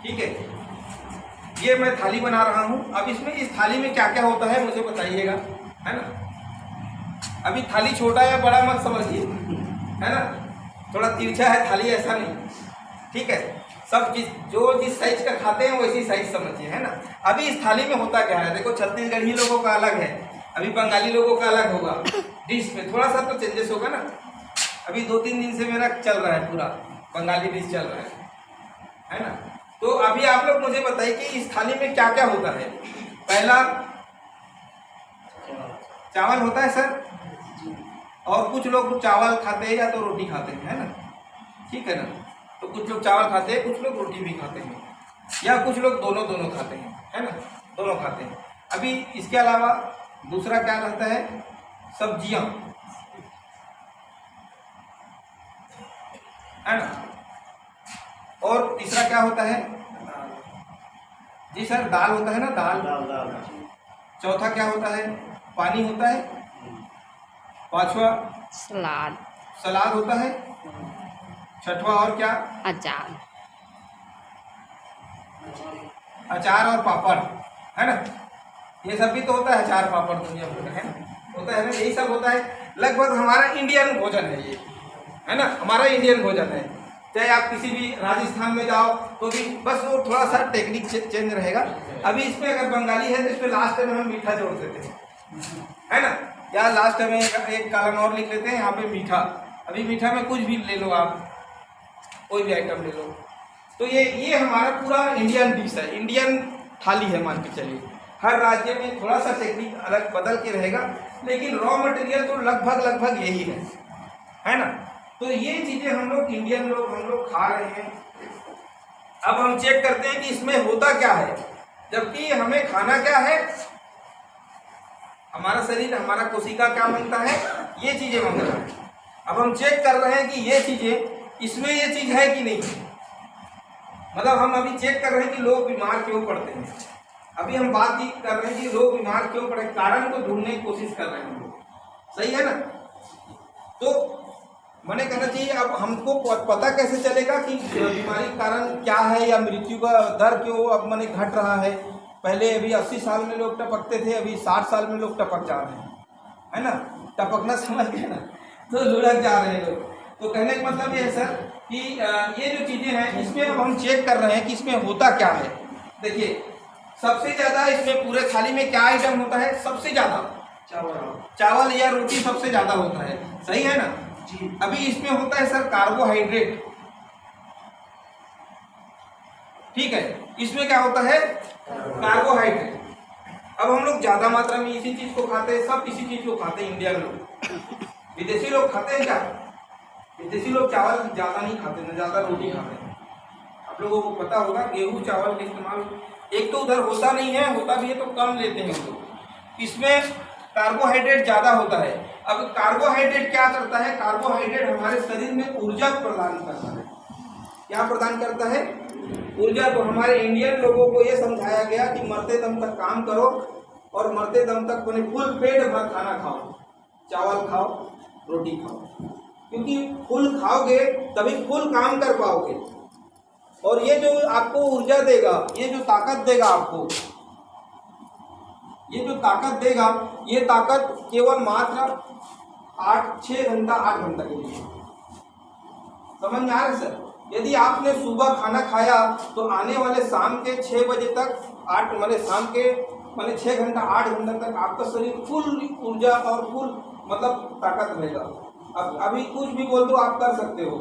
ठीक है, ये मैं थाली बना रहा हूँ। अब इसमें इस थाली में क्या क्या होता है मुझे बताइएगा, है ना। अभी थाली छोटा या बड़ा मत समझिए, है ना, थोड़ा तिरछा है थाली, ऐसा नहीं, ठीक है। सब चीज जो जिस साइज का खाते हैं वैसी साइज समझिए, है ना। अभी इस थाली में होता क्या है, देखो छत्तीसगढ़ी लोगों का अलग है, अभी बंगाली लोगों का अलग होगा, डिश में थोड़ा सा तो चेंजेस होगा ना। अभी 2-3 दिन से मेरा चल रहा है, पूरा बंगाली डिश चल रहा है ना। तो अभी आप लोग मुझे बताइए कि इस थाली में क्या क्या होता है। पहला चावल होता है सर, और कुछ लोग चावल खाते हैं या तो रोटी खाते हैं, है ना, ठीक है ना। तो कुछ लोग चावल खाते हैं, कुछ लोग रोटी भी खाते हैं, या कुछ लोग दोनों दोनों खाते हैं, है ना, दोनों खाते हैं। अभी इसके अलावा दूसरा क्या रहता है, सब्जियां, है ना। और तीसरा क्या होता है जी सर, दाल होता है ना, दाल। चौथा क्या होता है, पानी होता है। पांचवा सलाद होता है। छठवा और क्या, अचार और पापड़, है ना। ये सब भी तो होता है, अचार पापड़ दुनिया भर है ना, होता है ना, यही सब होता है। लगभग हमारा इंडियन भोजन है ये, है ना, हमारा इंडियन भोजन है। चाहे आप किसी भी राजस्थान में जाओ तो भी बस वो थोड़ा सा टेक्निक चेंज रहेगा। अभी इसमें अगर बंगाली है तो इसमें लास्ट में हम मीठा जोड़ देते हैं, है ना, या लास्ट में एक कालन और लिख लेते हैं यहाँ पे मीठा। अभी मीठा में कुछ भी ले लो आप, कोई भी आइटम ले लो। तो ये हमारा पूरा इंडियन डिश है, इंडियन थाली है, मान के चलिए। हर राज्य में थोड़ा सा टेक्निक अलग बदल के रहेगा, लेकिन रॉ मटेरियल तो लगभग यही है ना। तो ये चीजें हम लोग इंडियन लोग हम लोग खा रहे हैं। अब हम चेक करते हैं कि इसमें होता क्या है, जबकि हमें खाना क्या है, हमारा शरीर, हमारा कोशिका क्या मांगता है, ये चीजें मांग रहा है। अब हम चेक कर रहे हैं कि ये चीजें, इसमें ये चीज है कि नहीं, मतलब हम अभी चेक कर रहे हैं कि लोग बीमार क्यों पड़ते हैं। अभी हम बात ही कर रहे हैं कि लोग बीमार क्यों पड़े, कारण को ढूंढने की कोशिश कर रहे हैं हम लोग, सही है ना। तो मैंने कहना चाहिए, अब हमको पता कैसे चलेगा कि बीमारी का कारण क्या है या मृत्यु का दर क्यों अब मैंने घट रहा है। पहले अभी 80 साल में लोग टपकते थे, अभी 60 साल में लोग टपक जा रहे हैं, है ना, टपकना समझ गए ना, तो लुढ़क जा रहे हैं लोग। तो कहने का मतलब ये है सर कि ये जो चीजें हैं इसमें अब हम चेक कर रहे हैं कि इसमें होता क्या है। देखिए सबसे ज्यादा इसमें पूरे थाली में क्या आइटम होता है, सबसे ज्यादा चावल या रोटी सबसे ज्यादा होता है, सही है ना जी। अभी इसमें होता है सर कार्बोहाइड्रेट, ठीक है, इसमें क्या होता है, कार्बोहाइड्रेट। अब हम लोग ज्यादा मात्रा में इसी चीज को खाते हैं, सब इसी चीज को खाते हैं इंडियन लोग। विदेशी लोग खाते हैं क्या, विदेशी लोग चावल ज्यादा नहीं खाते, न ज्यादा रोटी खाते हैं। आप लोगों को पता होगा गेहूं चावल का इस्तेमाल एक तो उधर होता नहीं है, होता भी है तो कम लेते हैं लोग। इसमें कार्बोहाइड्रेट ज्यादा होता है। अब कार्बोहाइड्रेट क्या करता है, कार्बोहाइड्रेट हमारे शरीर में ऊर्जा प्रदान करता है। क्या प्रदान करता है, ऊर्जा। तो हमारे इंडियन लोगों को यह समझाया गया कि मरते दम तक काम करो और मरते दम तक मैंने फुल पेट भर खाना खाओ, चावल खाओ, रोटी खाओ, क्योंकि फुल खाओगे तभी फुल काम कर पाओगे। और ये जो आपको ऊर्जा देगा, ये जो ताकत देगा आपको, ये जो ताकत देगा, ये ताकत केवल मात्र 6 घंटा 8 घंटा के लिए। समझ में आ रहा है सर। यदि आपने सुबह खाना खाया तो आने वाले शाम के 6 बजे तक, 8 माने शाम के 6 घंटा 8 घंटा तक आपका शरीर फुल ऊर्जा और फुल मतलब ताकत रहेगा। अब अभी कुछ भी बोल दो आप कर सकते हो,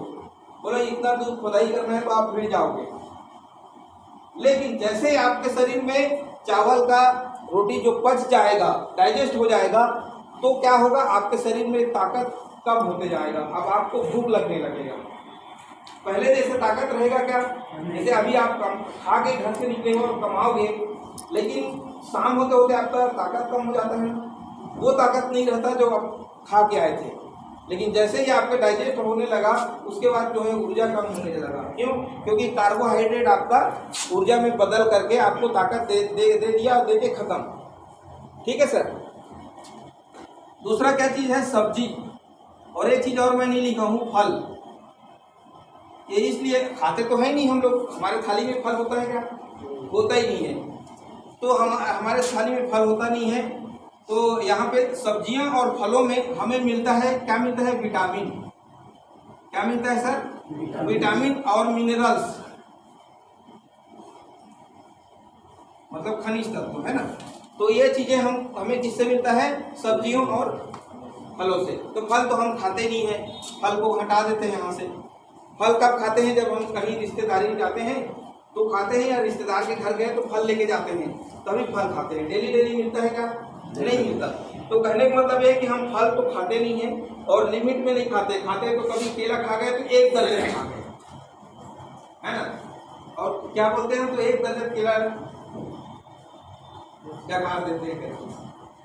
बोलो इतना दूर खुदाई करना है तो आप भिड़ जाओगे। लेकिन जैसे आपके शरीर में चावल का रोटी जो पच जाएगा, डाइजेस्ट हो जाएगा, तो क्या होगा, आपके शरीर में ताकत कम होते जाएगा। अब आपको भूख लगने लगेगा। पहले जैसे ताकत रहेगा क्या, जैसे अभी आप खा के घर से निकले हो और कमाओगे, लेकिन शाम होते होते आपका ताकत कम हो जाता है, वो ताकत नहीं रहता जो आप खा के आए थे। लेकिन जैसे ही आपका डाइजेस्ट होने लगा उसके बाद जो है ऊर्जा कम होने लगा। क्यों, क्योंकि कार्बोहाइड्रेट आपका ऊर्जा में बदल करके आपको ताकत दे दिया और दे के खत्म। ठीक है सर। दूसरा क्या चीज है, सब्जी। और एक चीज और मैं नहीं लिखा हूँ, फल। ये इसलिए खाते तो है नहीं हम लोग, हमारे थाली में फल होता है क्या? होता ही नहीं है। तो हमारे थाली में फल होता नहीं है। तो यहाँ पे सब्जियां और फलों में हमें मिलता है, क्या मिलता है? विटामिन। क्या मिलता है सर? विटामिन और मिनरल्स, मतलब खनिज तत्व, है ना। तो ये चीजें हमें किससे मिलता है? सब्जियों और फलों से। तो फल तो हम खाते नहीं है, फल को हटा देते हैं यहाँ से। फल कब खाते हैं? जब हम कहीं रिश्तेदारी में जाते हैं तो खाते हैं, या रिश्तेदार के घर गए तो फल लेके जाते हैं तभी फल खाते हैं। डेली डेली मिलता है क्या? नहीं मिलता। तो कहने का मतलब है कि हम फल तो खाते नहीं हैं और लिमिट में नहीं खाते। खाते तो कभी केला खा गए तो एक दर्जन खा गए, है ना। और क्या बोलते हैं? तो एक दर्जन केला क्या खा देते हैं,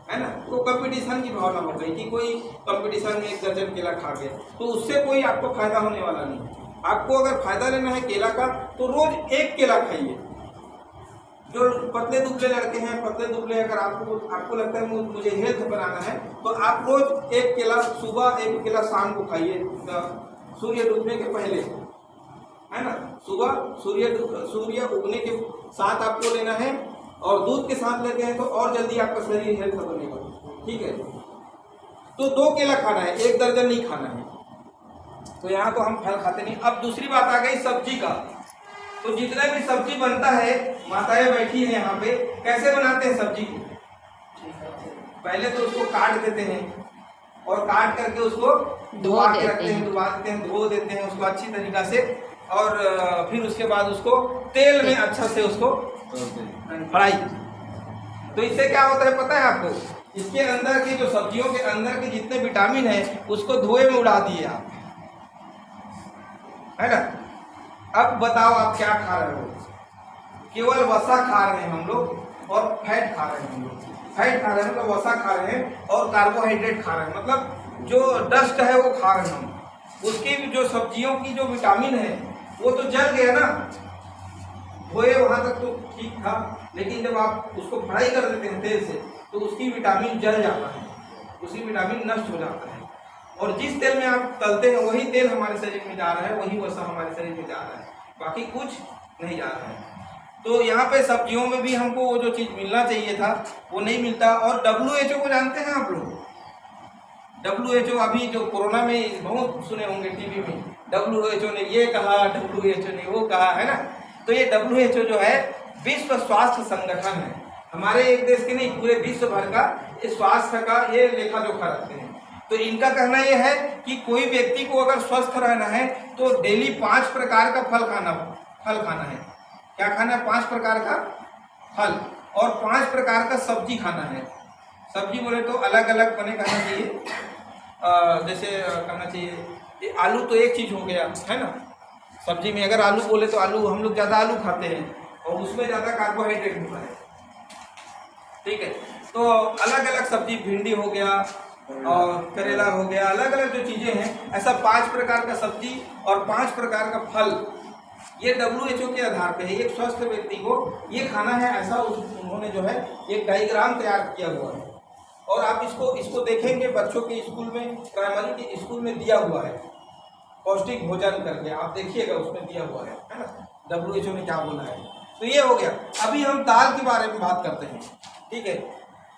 है ना। तो कंपटीशन की भावना हो गई कि कोई कंपटीशन में एक दर्जन केला खा गया, तो उससे कोई आपको फायदा होने वाला नहीं। आपको अगर फायदा लेना है केला का तो रोज एक केला खाइए। जो पतले दुबले लड़के हैं, पतले दुबले, अगर आपको लगता है मुझे हेल्थ बनाना है तो आप रोज एक केला सुबह, एक केला शाम को खाइए, सूर्य डूबने के पहले, है ना। सुबह सूर्य उगने के साथ आपको लेना है, और दूध के साथ लेते हैं तो और जल्दी आपका शरीर हेल्थ बनेगा, ठीक है। तो 2 केला खाना है, 1 दर्जन नहीं खाना है। तो यहाँ तो हम फल खाते नहीं। अब दूसरी बात आ गई सब्जी का। तो जितना भी सब्जी बनता है, माताएं बैठी हैं यहाँ पे, कैसे बनाते हैं सब्जी को? पहले तो उसको काट देते हैं और काट करके उसको धो देते हैं, धो देते हैं उसको अच्छी तरीका से, और फिर उसके बाद उसको तेल में अच्छा से उसको फ्राई। तो इससे क्या होता है पता है आपको? इसके अंदर की जो सब्जियों के अंदर के जितने विटामिन है उसको धुएं में उड़ा दिए आप, है ना। अब बताओ आप क्या खा रहे हो? केवल वसा खा रहे हैं हम लोग और फैट खा रहे हैं हम लोग। फैट खा रहे हैं मतलब वसा खा रहे हैं और कार्बोहाइड्रेट खा रहे हैं, मतलब जो डस्ट है वो खा रहे हैं हम। उसकी जो सब्जियों की जो विटामिन है वो तो जल गया ना, धोए वहां तक तो ठीक था, लेकिन जब आप उसको फ्राई कर देते हैं तेल से तो उसकी विटामिन जल जाता है, उसकी विटामिन नष्ट हो जाता है। और जिस तेल में आप तलते हैं वही तेल हमारे शरीर में जा रहा है, वही वसा हमारे शरीर में जा रहा है, बाकी कुछ नहीं जा रहा है। तो यहाँ पे सब्जियों में भी हमको वो जो चीज़ मिलना चाहिए था वो नहीं मिलता। और WHO को जानते हैं आप लोग? WHO अभी जो कोरोना में बहुत सुने होंगे टीवी में, WHO ने ये कहा, WHO ने वो कहा, है ना। तो ये WHO जो है विश्व स्वास्थ्य संगठन है, हमारे एक देश के नहीं पूरे विश्व भर का ये स्वास्थ्य का ये लेखा जोखा रखते हैं। तो इनका कहना यह है कि कोई व्यक्ति को अगर स्वस्थ रहना है तो डेली 5 प्रकार का फल खाना है। क्या खाना है? 5 प्रकार का फल और 5 प्रकार का सब्जी खाना है। सब्जी बोले तो अलग अलग बने करना चाहिए, जैसे करना चाहिए। आलू तो एक चीज हो गया, है ना। सब्जी में अगर आलू बोले तो आलू, हम लोग ज़्यादा आलू खाते हैं और उसमें ज़्यादा कार्बोहाइड्रेट होता है, ठीक है। तो अलग अलग सब्जी, भिंडी हो गया और करेला हो गया, अलग अलग जो चीज़ें हैं, ऐसा 5 प्रकार का सब्जी और 5 प्रकार का फल, ये WHO के आधार पे है। एक स्वस्थ व्यक्ति को ये खाना है, ऐसा उन्होंने जो है एक डायग्राम तैयार किया हुआ है। और आप इसको देखेंगे बच्चों के स्कूल में, प्राइमरी के स्कूल में दिया हुआ है, पौष्टिक भोजन करके आप देखिएगा, उसमें दिया हुआ है ना, WHO ने क्या बोला है। तो ये हो गया। अभी हम दाल के बारे में बात करते हैं, ठीक है।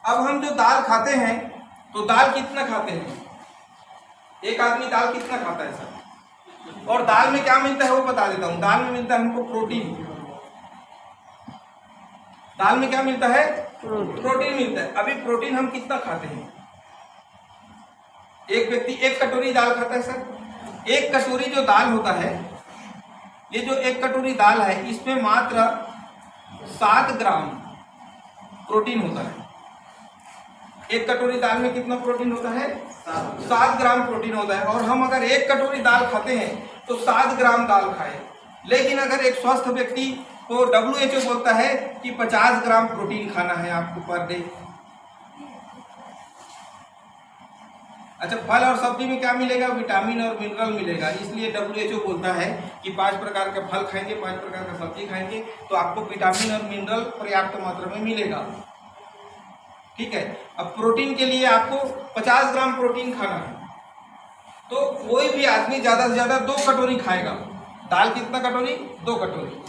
अब हम जो दाल खाते हैं तो दाल कितना खाते हैं? एक आदमी दाल कितना खाता है सर? और दाल में क्या मिलता है वो बता देता हूँ। दाल में मिलता है हमको प्रोटीन। दाल में क्या मिलता है? प्रोटीन मिलता है। अभी प्रोटीन हम कितना खाते हैं? एक व्यक्ति 1 कटोरी दाल खाता है सर। 1 कटोरी जो दाल होता है, ये जो 1 कटोरी दाल है, इसमें मात्र 7 ग्राम प्रोटीन होता है। 1 कटोरी दाल में कितना प्रोटीन होता है? 7 ग्राम प्रोटीन होता है। और हम अगर 1 कटोरी दाल खाते हैं तो 7 ग्राम दाल खाएं। लेकिन अगर एक स्वस्थ व्यक्ति को WHO बोलता है कि 50 ग्राम प्रोटीन खाना है आपको पर डे। अच्छा, फल और सब्जी में क्या मिलेगा? विटामिन और मिनरल मिलेगा। इसलिए WHO बोलता है कि 5 प्रकार के फल खाएंगे, 5 प्रकार का सब्जी खाएंगे तो आपको विटामिन और मिनरल पर्याप्त मात्रा में मिलेगा, ठीक है। अब प्रोटीन के लिए आपको 50 ग्राम प्रोटीन खाना है, तो कोई भी आदमी ज़्यादा से ज़्यादा 2 कटोरी खाएगा दाल कितना कटोरी? 2 कटोरी।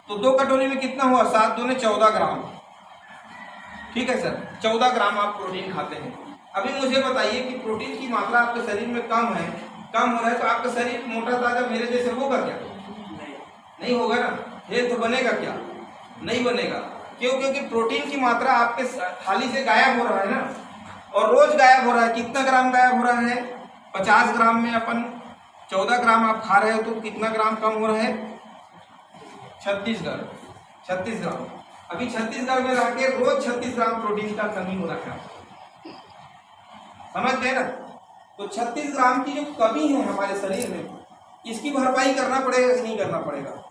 तो 2 कटोरी में कितना हुआ? 7 दूने 14 ग्राम। ठीक है सर, 14 ग्राम आप प्रोटीन खाते हैं। अभी मुझे बताइए कि प्रोटीन की मात्रा आपके शरीर में कम हो रहा है तो आपका शरीर मोटा ताजा मेरे जैसे होगा क्या? नहीं होगा ना। हेल्थ बनेगा क्या? नहीं बनेगा। क्यों? क्योंकि प्रोटीन की मात्रा आपके थाली से गायब हो रहा है ना, और रोज गायब हो रहा है। कितना ग्राम गायब हो रहा है? 50 ग्राम में अपन 14 ग्राम आप खा रहे हो तो कितना ग्राम कम हो रहा है? 36 ग्राम। अभी 36 ग्राम में रह के रोज 36 ग्राम प्रोटीन का कमी हो रहा है। समझ गए ना? तो 36 ग्राम की जो कमी है हमारे शरीर में, इसकी भरपाई करना पड़ेगा कि नहीं करना पड़ेगा?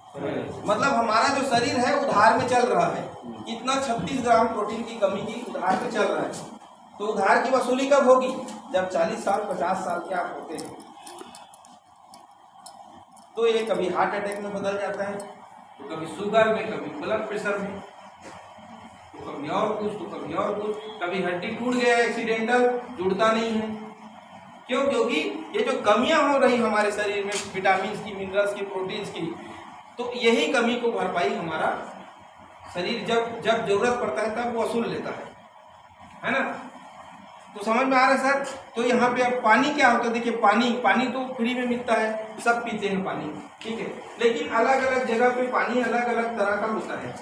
मतलब हमारा जो शरीर है उधार में चल रहा है। कितना? 36 ग्राम प्रोटीन की कमी की उधार में चल रहा है। तो उधार की वसूली कब होगी? जब 40 साल 50 साल के आप होते हैं। तो ये कभी हार्ट अटैक में बदल जाता है, तो कभी शुगर में, कभी ब्लड प्रेशर में, तो कभी और कुछ, तो कभी और कुछ। कभी हड्डी टूट गया एक्सीडेंटल, जुड़ता नहीं है। क्यों? क्योंकि ये जो कमियां हो रही हमारे शरीर में विटामिन की, मिनरल्स की, प्रोटीन्स की, तो यही कमी को भरपाई हमारा शरीर जब जब जरूरत पड़ता है तब वसूल लेता है ना? तो समझ में आ रहा है सर? तो यहाँ पे अब पानी क्या होता है? देखिए पानी तो फ्री में मिलता है, सब पीते हैं पानी, ठीक है। लेकिन अलग अलग जगह पे पानी अलग अलग तरह का होता है।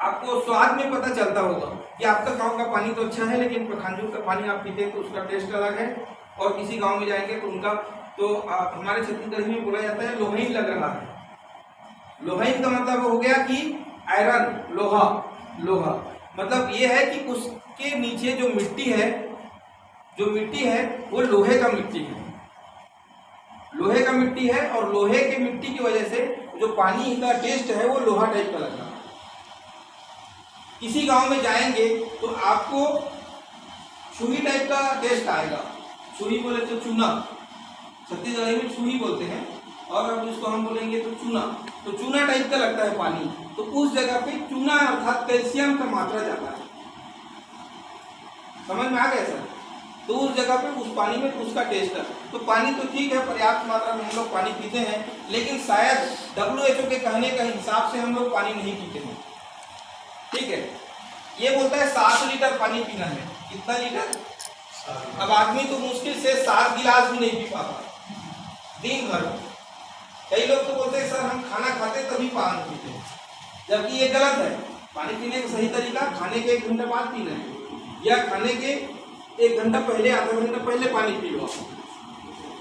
आपको स्वाद में पता चलता होगा कि आपका गांव का पानी तो अच्छा है, लेकिन खानजूर का पानी आप पीते हैं तो उसका टेस्ट अलग है। और किसी गांव में जाएंगे तो उनका तो हमारे छत्तीसगढ़ में बोला जाता है लोहईन लग रहा है। लोहईन का मतलब हो गया कि आयरन, लोहा। मतलब ये है कि उसके नीचे जो मिट्टी है वो लोहे का मिट्टी है, और लोहे के मिट्टी की वजह से जो पानी का टेस्ट है वो लोहा टाइप का लगता है। किसी गांव में जाएंगे तो आपको छुई टाइप का टेस्ट आएगा। छुई बोले तो चूना, छत्तीसगढ़ी में छुई बोलते हैं, और अब इसको हम बोलेंगे तो चूना टाइप का लगता है पानी। तो उस जगह पे चूना अर्थात कैल्शियम का मात्रा ज्यादा है। समझ में आ गया सर? तो उस जगह पे उस पानी में उसका टेस्ट है। तो पानी तो ठीक है, पर्याप्त मात्रा में हम लोग पानी पीते हैं, लेकिन शायद WHO के कहने के हिसाब से हम लोग पानी नहीं पीते हैं, ठीक है। ये बोलता है 7 लीटर पानी पीना है। कितना लीटर? अब आदमी तो मुश्किल से 7 गिलास भी नहीं पी पाता दिन भर में। कई लोग तो बोलते हैं सर हम खाना खाते तभी पानी पीते हैं, जबकि ये गलत है। पानी पीने का सही तरीका खाने के 1 घंटा बाद पीना है, या खाने के 1 घंटा पहले, आधा घंटा पहले पानी पी लो।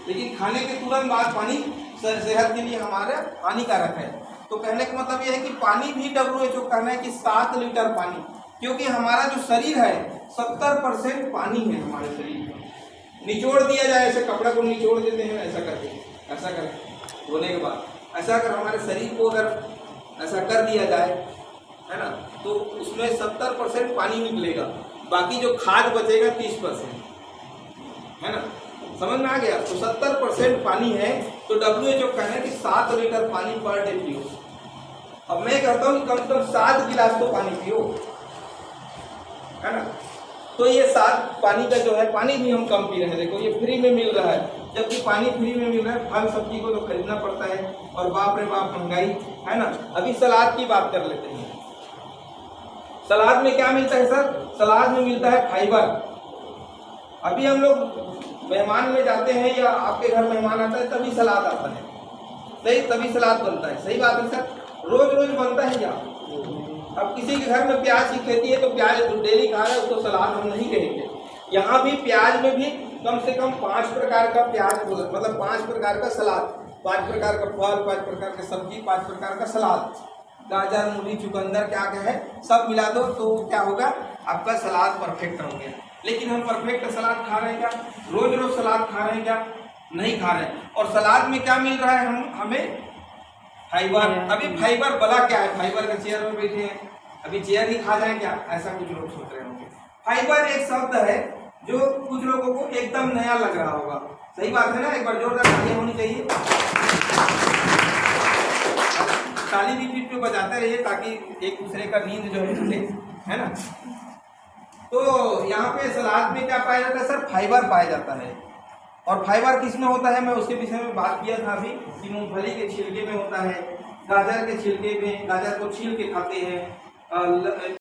लेकिन खाने के तुरंत बाद पानी सेहत के लिए हमारा हानिकारक है। तो कहने का मतलब यह है कि पानी भी WHO कहना है कि 7 लीटर पानी, क्योंकि हमारा जो शरीर है 70% पानी है हमारे शरीर में। निचोड़ दिया जाए, ऐसे कपड़ा को निचोड़ देते हैं ऐसा करके धोने के बाद, ऐसा अगर हमारे शरीर को अगर ऐसा कर दिया जाए, है ना, तो उसमें 70% पानी निकलेगा, बाकी जो खाद बचेगा 30%, है ना। समझ में आ गया? तो 70% पानी है। तो WHO कहना है कि 7 लीटर पानी पर डे पियो। अब मैं कहता हूँ कि कम से कम 7 गिलास तो पानी पियो, है ना। तो ये 7 पानी का जो है, पानी भी हम कम पी रहे हैं। देखो ये फ्री में मिल रहा है, जबकि पानी फ्री में मिल रहा है, फल सब्जी को तो खरीदना पड़ता है, और बाप रे बाप महंगाई, है ना। अभी सलाद की बात कर लेते हैं। सलाद में क्या मिलता है सर? सलाद में मिलता है फाइबर। अभी हम लोग मेहमान में जाते हैं या आपके घर मेहमान आता है तभी सलाद आता है, सही, तभी सलाद बनता है। सही बात है सर। रोज रोज बनता है क्या? अब किसी के घर में प्याज की खेती है तो प्याज डेली खा रहा है, उसको सलाद हम नहीं कहेंगे। यहाँ भी प्याज में भी कम से कम 5 प्रकार का प्याज, मतलब 5 प्रकार का सलाद, 5 प्रकार का फल, 5 प्रकार का सब्जी, 5 प्रकार का सलाद, गाजर, मूली, चुकंदर, क्या क्या है सब मिला दो तो क्या होगा? आपका सलाद परफेक्ट हो गया। लेकिन हम परफेक्ट सलाद खा रहे हैं क्या? रोज रोज सलाद खा रहे हैं क्या? नहीं खा रहे हैं। और सलाद में क्या मिल रहा है हमें? फाइबर। अभी फाइबर भला क्या है? फाइबर के चेयर में बैठे हैं, अभी चेयर ही खा जाए क्या? ऐसा कुछ लोग सोच रहे होंगे। फाइबर एक शब्द है जो कुछ लोगों को एकदम नया लग रहा होगा। सही बात है ना? एक बार जोरदार ताली होनी चाहिए। ताली भी पीठ पे बजाते रहिए ताकि एक दूसरे का नींद जो है टूटे, है ना। तो यहाँ पे सलाद में क्या पाया जाता है सर? फाइबर पाया जाता है। और फाइबर किस में होता है, मैं उसके विषय में बात किया था अभी कि मूंगफली के छिलके में होता है, गाजर के छिलके में, गाजर को छील के खाते हैं,